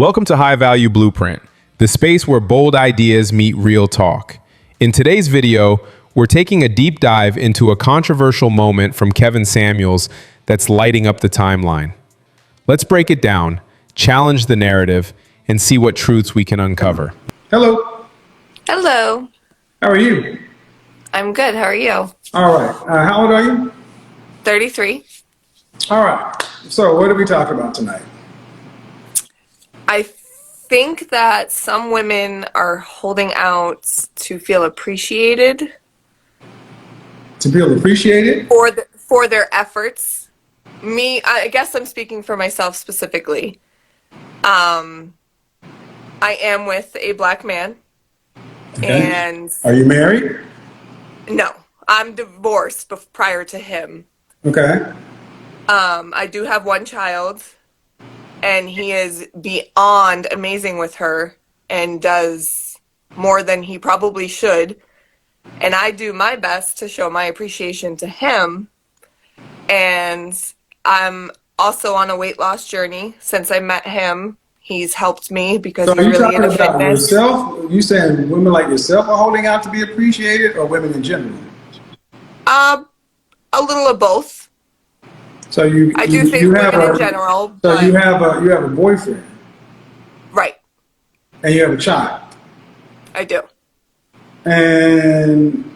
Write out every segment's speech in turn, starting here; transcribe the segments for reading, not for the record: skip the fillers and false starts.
Welcome to High Value Blueprint, the space where bold ideas meet real talk. In today's video, we're taking a deep dive into a controversial moment from Kevin Samuels that's lighting up the timeline. Let's break it down, challenge the narrative, and see what truths we can uncover. Hello. Hello. How are you? I'm good. How are you? All right. How old are you? 33. All right. So what are we talking about tonight? I think that some women are holding out to feel appreciated To feel appreciated? for their efforts. I guess I'm speaking for myself specifically. I am with a black man. Okay. And Are you married? no, I'm divorced prior to him. Okay. I do have one child, and he is beyond amazing with her and does more than he probably should. And I do my best to show my appreciation to him. And I'm also on a weight loss journey. Since I met him, he's helped me because So he's are you really talking into about fitness. yourself? You saying women like yourself are holding out to be appreciated, or women in general? A little of both. So I do think women in general. So but, you have a boyfriend right, and you have a child, I do. and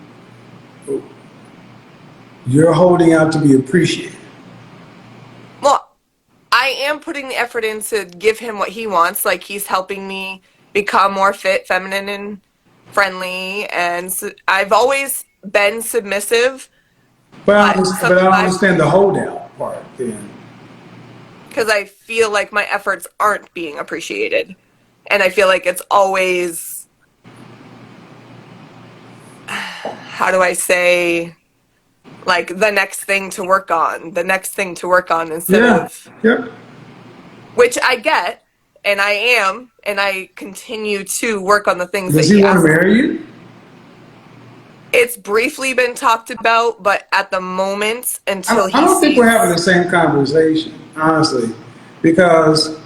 you're holding out to be appreciated. Well, I am putting the effort in to give him what he wants. Like, he's helping me become more fit, feminine, and friendly. And I've always been submissive. But I don't understand the holdout part then. Because I feel like my efforts aren't being appreciated. And I feel like it's always, how do I say, like the next thing to work on instead of, which I get, and I am, and I continue to work on the things Does that he he want asks. to marry you? It's briefly been talked about, but at the moment, until I don't think we're having the same conversation, honestly, because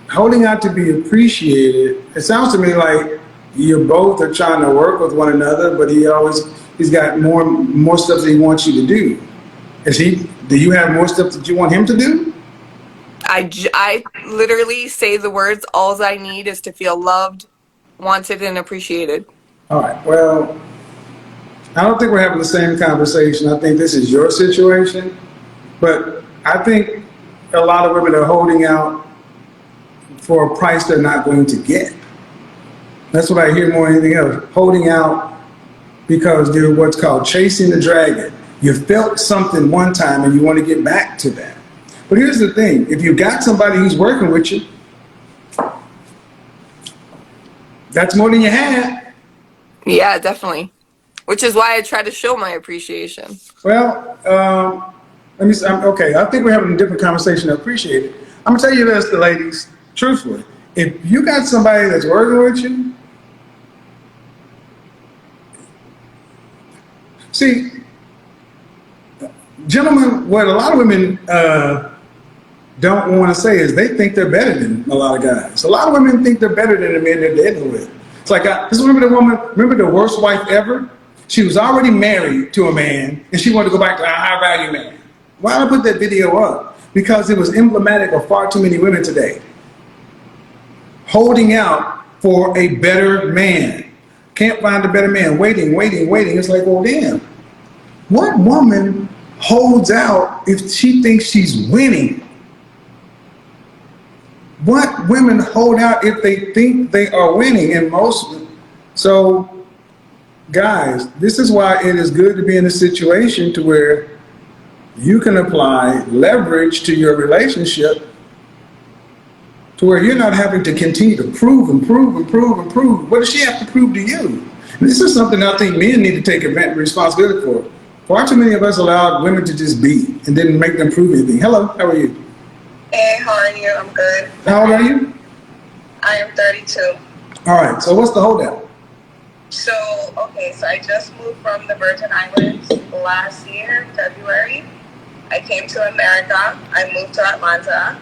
holding out to be appreciated, it sounds to me like you both are trying to work with one another, but he's got more stuff that he wants you to do. Do you have more stuff that you want him to do? I literally say the words, all I need is to feel loved, wanted, and appreciated. All right, well, I don't think we're having the same conversation. I think this is your situation, but I think a lot of women are holding out for a price they're not going to get. That's what I hear more than anything else. Holding out because they're what's called chasing the dragon. You felt something one time and you want to get back to that. But here's the thing. If you got somebody who's working with you, that's more than you had. Yeah, definitely. Which is why I try to show my appreciation. Well, okay, I think we're having a different conversation to appreciate it. I'm going to tell you this, the ladies, truthfully. If you got somebody that's working with you, see, gentlemen, what a lot of women don't want to say is they think they're better than a lot of guys. A lot of women think they're better than the men they're dealing with. It's like, just remember the worst wife ever? She was already married to a man, and she wanted to go back to a high-value man. Why did I put that video up? Because it was emblematic of far too many women today. Holding out for a better man. Can't find a better man. Waiting. It's like, well, damn. What woman holds out if she thinks she's winning? What women hold out if they think they are winning? And so guys, this is why it is good to be in a situation to where you can apply leverage to your relationship to where you're not having to continue to prove. What does she have to prove to you? And this is something I think men need to take responsibility for. Far too many of us allowed women to just be and didn't make them prove anything. Hello, how are you? Hey, how are you? I'm good. How old are you? I am 32. All right, so what's the holdout? So I just moved from the Virgin Islands last year, February. I came to America. I moved to Atlanta.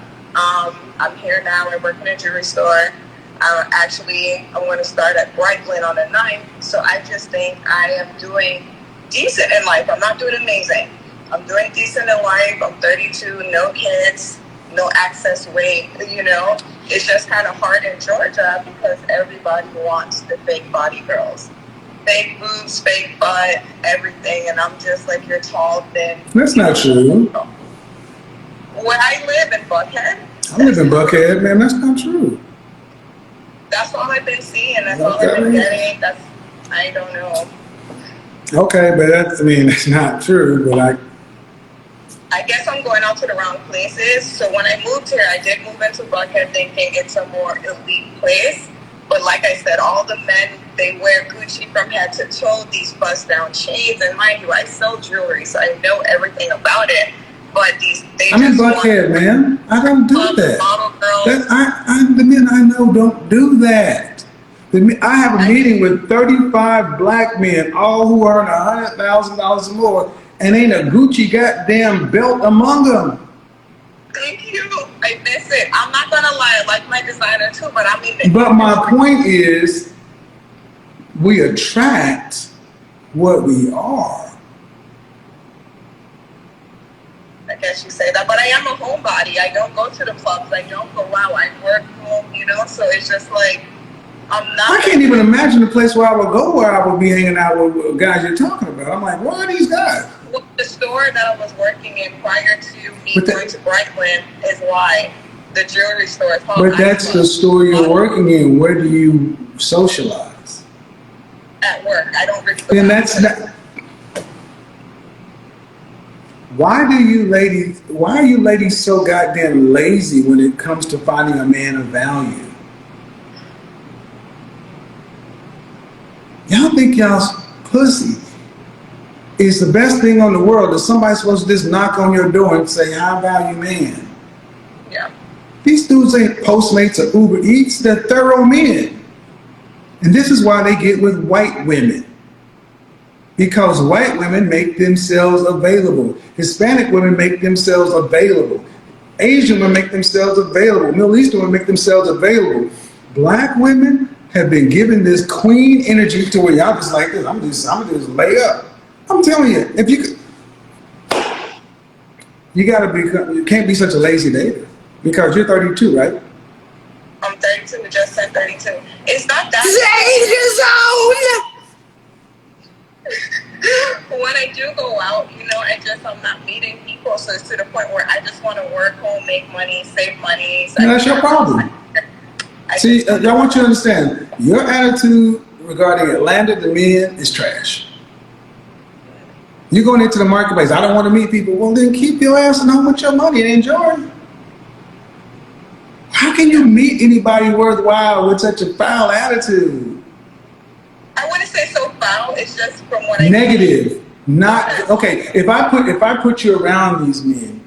I'm here now. I work in a jewelry store. I'm going to start at Brightland on the 9th. So I just think I am doing decent in life. I'm not doing amazing. I'm doing decent in life. I'm 32, no kids, no excess weight. It's just kind of hard in Georgia because everybody wants the fake body girls. Fake boobs, fake butt, everything. And I'm just like, you're tall, thin. That's not true. Where I live in Buckhead. I live in Buckhead, man. That's not true. That's all I've been seeing. That's all I've been getting. I don't know. Okay, but that's not true, but I guess I'm going out to the wrong places. So when I moved here, I did move into Buckhead thinking it's a more elite place. But like I said, all the men, they wear Gucci from head to toe, these bust-down chains. And mind you, I sell jewelry, so I know everything about it. But I'm in Buckhead, man. I don't do that. Model girls. The men I know don't do that. I have a meeting with 35 black men, all who earn $100,000 or more, and ain't a Gucci goddamn belt among them. Thank you. I miss it. I'm not gonna lie, I like my designer too, but But my point is, we attract what we are. I guess you say that, but I am a homebody. I don't go to the clubs. I don't go out. I work home, so it's just like, I'm not. I can't even imagine a place where I would go where I would be hanging out with guys you're talking about. I'm like, what are these guys? Well, the store that I was working in prior to me going to Brightland is why the jewelry store is called. But that's the store you're working in. Where do you socialize? At work. I don't really. Then that's not. Why are you ladies so goddamn lazy when it comes to finding a man of value? Y'all think y'all's pussy is the best thing on the world, that somebody's supposed to just knock on your door and say, high value man. Yeah. These dudes ain't Postmates or Uber Eats, they're thorough men. And this is why they get with white women. Because white women make themselves available. Hispanic women make themselves available. Asian women make themselves available. Middle Eastern women make themselves available. Black women have been given this queen energy to where y'all just like this. I'm gonna just lay up. I'm telling you, if you can't be such a lazy dater. Because you're 32, right? I'm 32, just turned 32. It's not that. When I do go out, I'm not meeting people, so it's to the point where I just want to work home, make money, save money. So that's your problem. See, I want you to understand, your attitude regarding Atlanta to men is trash. You're going into the marketplace, I don't want to meet people. Well, then keep your ass at home with your money and enjoy. How can you meet anybody worthwhile with such a foul attitude? I wouldn't say so foul. It's just from what I negative. Not okay. If I put you around these men,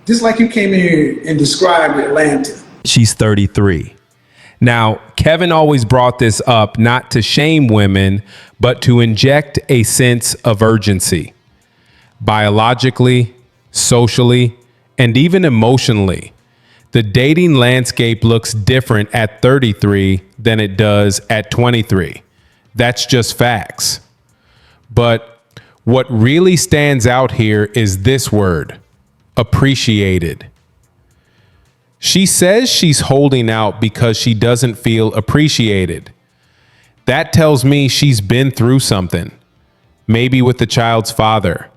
just like you came in here and described Atlanta. She's 33. Now, Kevin always brought this up not to shame women, but to inject a sense of urgency. Biologically, socially, and even emotionally, the dating landscape looks different at 33 than it does at 23. That's just facts. But what really stands out here is this word, appreciated. She says she's holding out because she doesn't feel appreciated. That tells me she's been through something. Maybe with the child's father.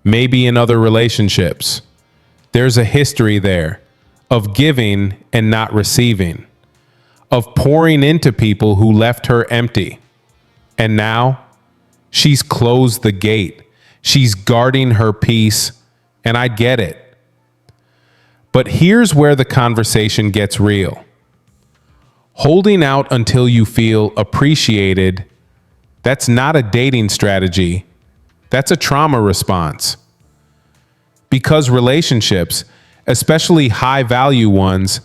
Maybe in other relationships. There's a history there of giving and not receiving. Of pouring into people who left her empty. And now she's closed the gate. She's guarding her peace, and I get it. But here's where the conversation gets real. Holding out until you feel appreciated, that's not a dating strategy. That's a trauma response. Because relationships, especially high-value ones,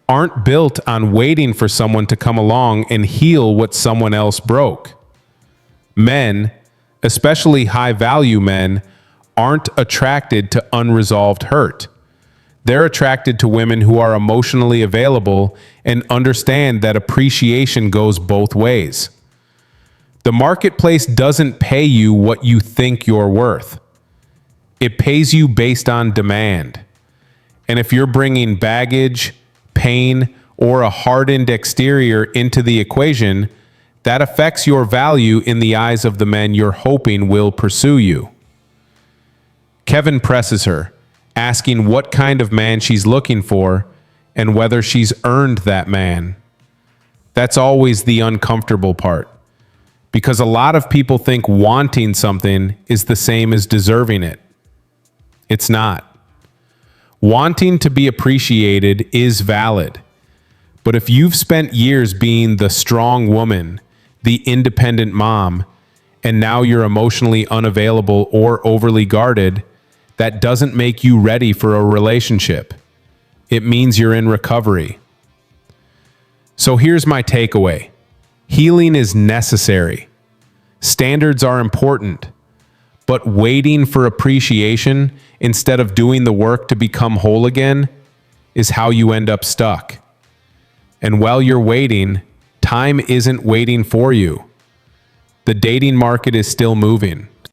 aren't built on waiting for someone to come along and heal what someone else broke. Men, especially high-value men, aren't attracted to unresolved hurt. They're attracted to women who are emotionally available and understand that appreciation goes both ways. The marketplace doesn't pay you what you think you're worth. It pays you based on demand. And if you're bringing baggage, pain, or a hardened exterior into the equation, that affects your value in the eyes of the men you're hoping will pursue you. Kevin presses her, asking what kind of man she's looking for and whether she's earned that man. That's always the uncomfortable part, because a lot of people think wanting something is the same as deserving it. It's not. Wanting to be appreciated is valid, but if you've spent years being the strong woman, the independent mom, and now you're emotionally unavailable or overly guarded, that doesn't make you ready for a relationship. It means you're in recovery. So here's my takeaway. Healing is necessary. Standards are important, but waiting for appreciation instead of doing the work to become whole again is how you end up stuck. And while you're waiting, time isn't waiting for you. The dating market is still moving.